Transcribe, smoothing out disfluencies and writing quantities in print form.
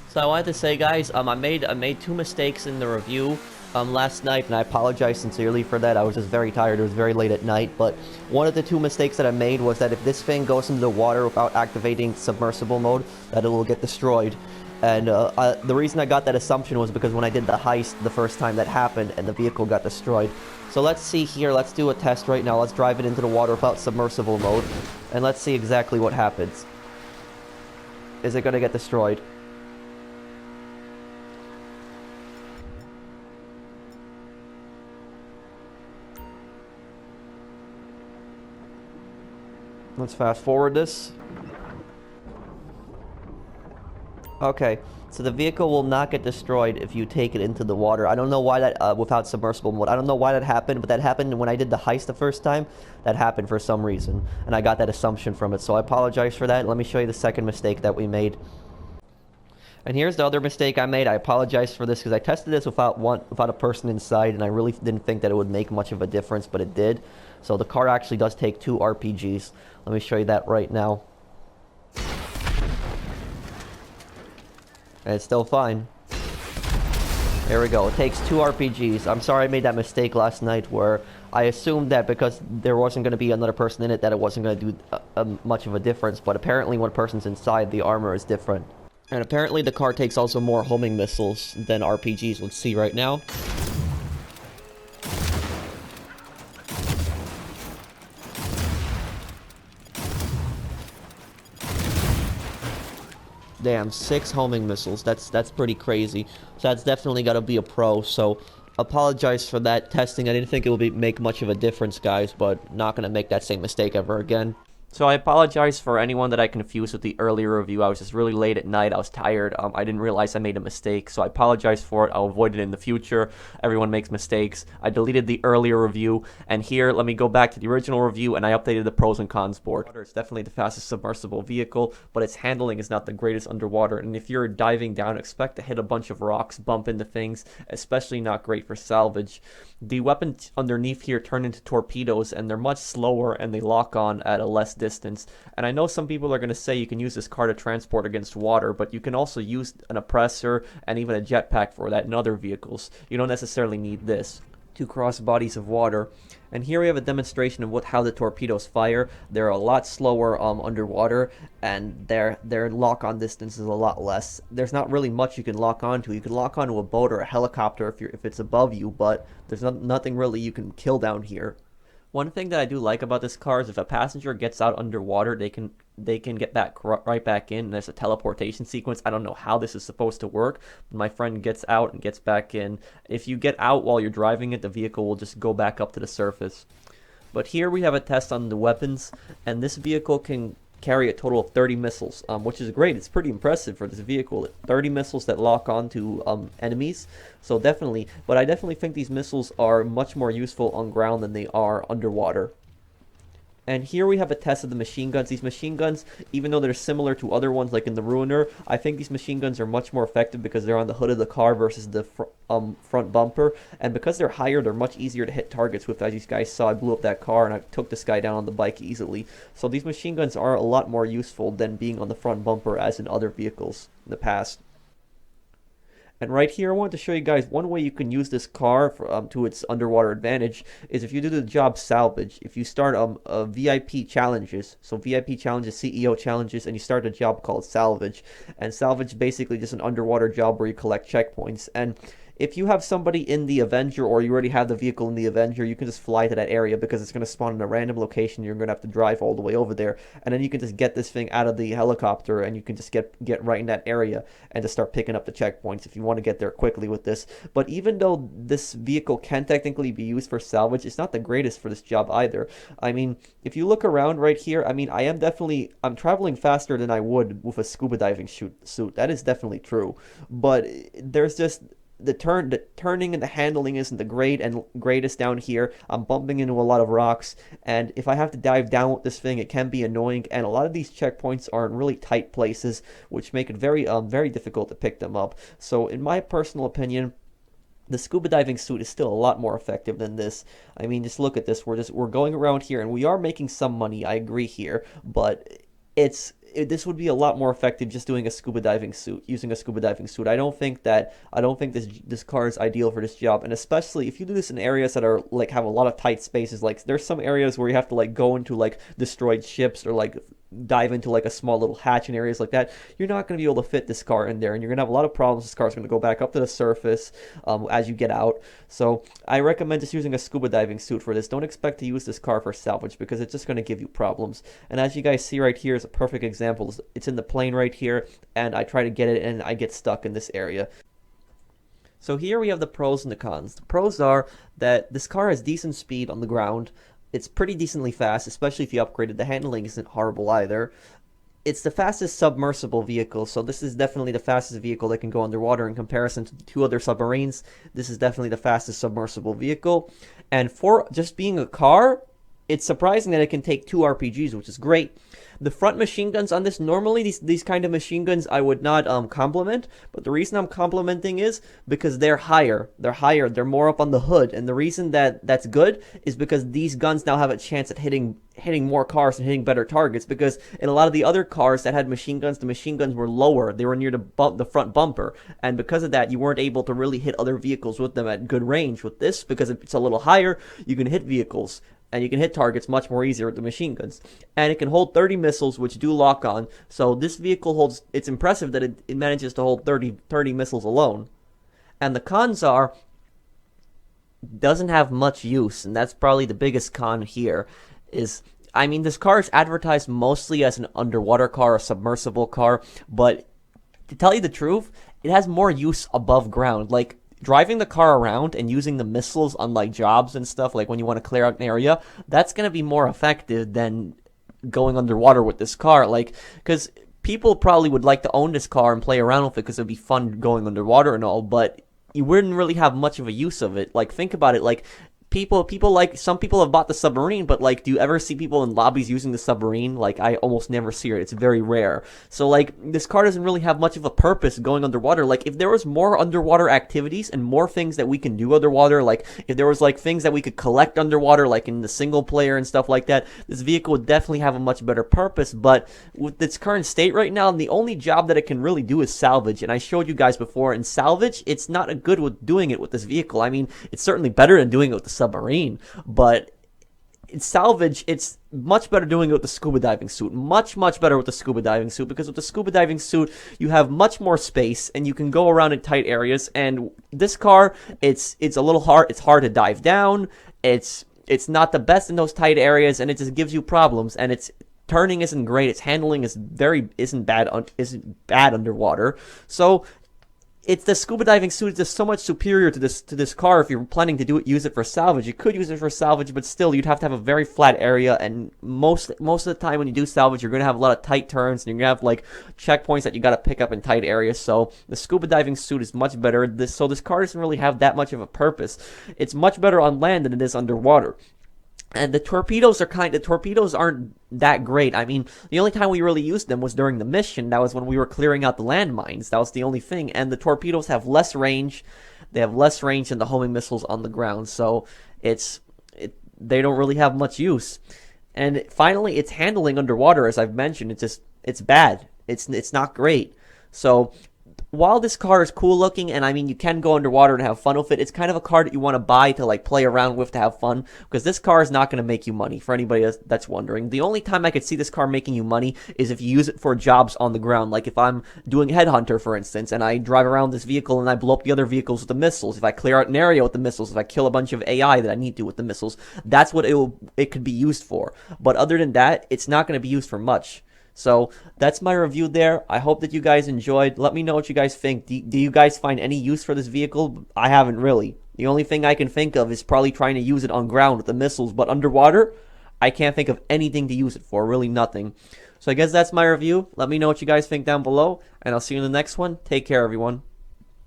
So I wanted to say, guys, I made two mistakes in the review last night, and I apologize sincerely for that. I was just very tired. It was very late at night. But one of the two mistakes that I made was that if this thing goes into the water without activating submersible mode, that it will get destroyed. And the reason I got that assumption was because when I did the heist the first time that happened, and the vehicle got destroyed. So let's see here. Let's do a test right now. Let's drive it into the water without submersible mode, and let's see exactly what happens. Is it going to get destroyed? Let's fast forward this. Okay, so the vehicle will not get destroyed if you take it into the water. I don't know why that, without submersible mode. I don't know why that happened, but that happened when I did the heist the first time. That happened for some reason, and I got that assumption from it, so I apologize for that. Let me show you the second mistake that we made. And here's the other mistake I made. I apologize for this because I tested this without a person inside, and I really didn't think that it would make much of a difference, but it did. So the car actually does take 2 RPGs. Let me show you that right now. And it's still fine. There we go. It takes 2 RPGs. I'm sorry I made that mistake last night where I assumed that because there wasn't going to be another person in it that it wasn't going to do much of a difference. But apparently when a person's inside, the armor is different. And apparently the car takes also more homing missiles than RPGs. Let's see right now. Damn, 6 homing missiles. That's pretty crazy. So that's definitely got to be a pro. So apologize for that testing. I didn't think it would make much of a difference, guys, but not going to make that same mistake ever again. So I apologize for anyone that I confused with the earlier review. I was just really late at night. I was tired. I didn't realize I made a mistake, so I apologize for it. I'll avoid it in the future. Everyone makes mistakes. I deleted the earlier review, and here, let me go back to the original review, and I updated the pros and cons board. It's definitely the fastest submersible vehicle, but its handling is not the greatest underwater, and if you're diving down, expect to hit a bunch of rocks, bump into things, especially not great for salvage. The weapons underneath here turn into torpedoes, and they're much slower, and they lock on at a less distance. And I know some people are going to say you can use this car to transport against water, but you can also use an oppressor and even a jetpack for that in other vehicles. You don't necessarily need this to cross bodies of water. And here we have a demonstration of how the torpedoes fire. They're a lot slower underwater, and their lock-on distance is a lot less. There's not really much you can lock onto. You can lock onto a boat or a helicopter if it's above you, but there's nothing really you can kill down here. One thing that I do like about this car is if a passenger gets out underwater, they can get back right back in. There's a teleportation sequence. I don't know how this is supposed to work, but my friend gets out and gets back in. If you get out while you're driving it, the vehicle will just go back up to the surface. But here we have a test on the weapons, and this vehicle can carry a total of 30 missiles, which is great. It's pretty impressive for this vehicle. 30 missiles that lock on to enemies, so definitely. But I definitely think these missiles are much more useful on ground than they are underwater. And here we have a test of the machine guns. These machine guns, even though they're similar to other ones like in the Ruiner, I think these machine guns are much more effective because they're on the hood of the car versus the front bumper. And because they're higher, they're much easier to hit targets with. As you guys saw, I blew up that car and I took this guy down on the bike easily. So these machine guns are a lot more useful than being on the front bumper as in other vehicles in the past. And right here, I wanted to show you guys one way you can use this car to its underwater advantage is if you do the job salvage. If you start VIP challenges, so VIP challenges, CEO challenges, and you start a job called salvage. And salvage is basically just an underwater job where you collect checkpoints. And if you have somebody in the Avenger or you already have the vehicle in the Avenger, you can just fly to that area because it's going to spawn in a random location. You're going to have to drive all the way over there. And then you can just get this thing out of the helicopter and you can just get right in that area and just start picking up the checkpoints if you want to get there quickly with this. But even though this vehicle can technically be used for salvage, it's not the greatest for this job either. I mean, if you look around right here, I mean, I'm traveling faster than I would with a scuba diving suit. That is definitely true. But there's just the turning and the handling isn't the greatest down here. I'm bumping into a lot of rocks, and if I have to dive down with this thing, it can be annoying. And a lot of these checkpoints are in really tight places, which make it very difficult to pick them up. So, in my personal opinion, the scuba diving suit is still a lot more effective than this. I mean, just look at this. We're going around here, and we are making some money. I agree here, but it's this would be a lot more effective just doing a scuba diving suit, using a scuba diving suit. I don't think this car is ideal for this job, and especially if you do this in areas that are like have a lot of tight spaces. Like there's some areas where you have to like go into like destroyed ships or like dive into like a small little hatch in areas like that. You're not going to be able to fit this car in there, and you're going to have a lot of problems. This car is going to go back up to the surface as you get out. So I recommend just using a scuba diving suit for this. Don't expect to use this car for salvage because it's just going to give you problems. And as you guys see right here is a perfect example. It's in the plane right here, and I try to get it and I get stuck in this area. So here we have the pros and the cons. The pros are that this car has decent speed on the ground. It's pretty decently fast, especially if you upgrade it. The handling isn't horrible either. It's the fastest submersible vehicle, so this is definitely the fastest vehicle that can go underwater in comparison to the two other submarines. This is definitely the fastest submersible vehicle. And for just being a car, it's surprising that it can take 2 RPGs, which is great. The front machine guns on this, normally these kind of machine guns I would not compliment, but the reason I'm complimenting is because they're higher. They're more up on the hood, and the reason that that's good is because these guns now have a chance at hitting more cars and hitting better targets, because in a lot of the other cars that had machine guns, the machine guns were lower. They were near the front bumper, and because of that, you weren't able to really hit other vehicles with them at good range. With this, because it's a little higher, you can hit vehicles. And you can hit targets much more easier with the machine guns. And it can hold 30 missiles, which do lock on. So this vehicle holds, it's impressive that it manages to hold 30 missiles alone. And the cons are, doesn't have much use. And that's probably the biggest con here. I mean, this car is advertised mostly as an underwater car, a submersible car. But to tell you the truth, it has more use above ground. Like, driving the car around and using the missiles on like jobs and stuff, like when you want to clear out an area, that's going to be more effective than going underwater with this car. Like, because people probably would like to own this car and play around with it because it'd be fun going underwater and all, but you wouldn't really have much of a use of it. Like, think about it. Like, people like, some people have bought the submarine, but like, do you ever see people in lobbies using the submarine? Like, I almost never see it. It's very rare. So like, this car doesn't really have much of a purpose going underwater. Like, if there was more underwater activities and more things that we can do underwater, like if there was like things that we could collect underwater, like in the single player and stuff like that, this vehicle would definitely have a much better purpose. But with its current state right now, the only job that it can really do is salvage. And I showed you guys before, in salvage, it's not a good with doing it with this vehicle. I mean, it's certainly better than doing it with the submarine, but in salvage, it's much better doing it with the scuba diving suit. Much better with the scuba diving suit, because with the scuba diving suit, you have much more space and you can go around in tight areas. And this car, it's a little hard. It's hard to dive down. It's not the best in those tight areas, and it just gives you problems. And its turning isn't great. Its handling isn't bad underwater. So it's the scuba diving suit is just so much superior to this car. If you're planning to use it for salvage, you could use it for salvage, but still you'd have to have a very flat area, and most of the time when you do salvage, you're gonna have a lot of tight turns, and you're gonna have like checkpoints that you gotta pick up in tight areas. So the scuba diving suit is much better. This car doesn't really have that much of a purpose. It's much better on land than it is underwater. And the torpedoes aren't that great. I mean, the only time we really used them was during the mission. That was when we were clearing out the landmines. That was the only thing. And the torpedoes have less range. They have less range than the homing missiles on the ground. So they don't really have much use. And finally, its handling underwater, as I've mentioned, it's bad. It's not great. So while this car is cool looking, and I mean, you can go underwater and have fun with it, it's kind of a car that you want to buy to like play around with to have fun, because this car is not going to make you money, for anybody that's wondering. The only time I could see this car making you money is if you use it for jobs on the ground. Like if I'm doing Headhunter, for instance, and I drive around this vehicle and I blow up the other vehicles with the missiles. If I clear out an area with the missiles, if I kill a bunch of AI that I need to with the missiles, that's what it could be used for. But other than that, it's not going to be used for much. So that's my review there. I hope that you guys enjoyed. Let me know what you guys think. Do you guys find any use for this vehicle? I haven't really. The only thing I can think of is probably trying to use it on ground with the missiles. But underwater, I can't think of anything to use it for. Really nothing. So I guess that's my review. Let me know what you guys think down below. And I'll see you in the next one. Take care, everyone.